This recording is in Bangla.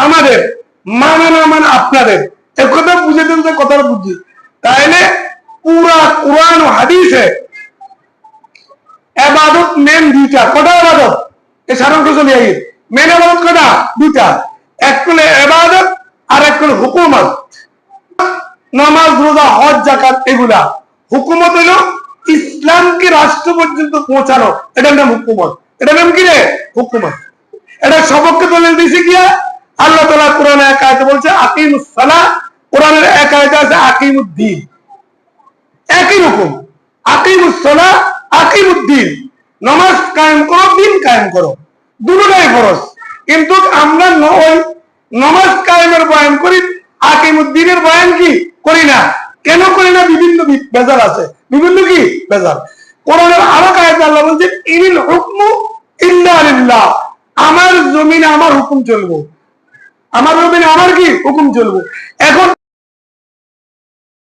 আমাদের, মানে না মানে আপনাদের। এক কথা বুঝে দেন, যে কথাটা বুঝি। তাইলে পুরা কোরআন ও হাদিসে ইবাদত মেন দুইটা। কটা ইবাদত? এই সারাংশ চলে আই। মেন ইবাদত কটা? দুইটা। এক হলো ইবাদত আর এক হলো হুকুমত। নামাজ, রোজা, হজ, যাকাত এগুলা। হুকুমত হলো ইসলামকে রাষ্ট্র পর্যন্ত পৌঁছানো, এটার নাম হুকুমত। এটার নাম কি রে? হুকুমত। এটা সবককে তুলে দিয়েছে গিয়া আল্লাহ তাআলা কোরআনে এক আয়াতে বলছে আকিমুস সালাহ, কোরআনের এক আয়াতে আছে আকিমুদ্দিন। একই রকম, আকিমুস সালাহ আকিমুদ্দিন, নামাজ কায়েম করো, দিন কায়েম করো, দুটোটাই ফরজ। কিন্তু আমরা ওই নামাজ কায়েমের বয়ান করি, আকিমুদ্দিনের বয়ান কি করি না। কেন করি না? বিভিন্ন বেজাল আছে, বিভিন্ন কি বেজাল। কোরআনের আরো আয়াতে আল্লাহ বলছেন ইনিল হুকমু ইল্লা লিল্লাহ, আমার জমিনে আমার হুকুম চলবো, আমার জমিনে আমার কি হুকুম চলবো। এখন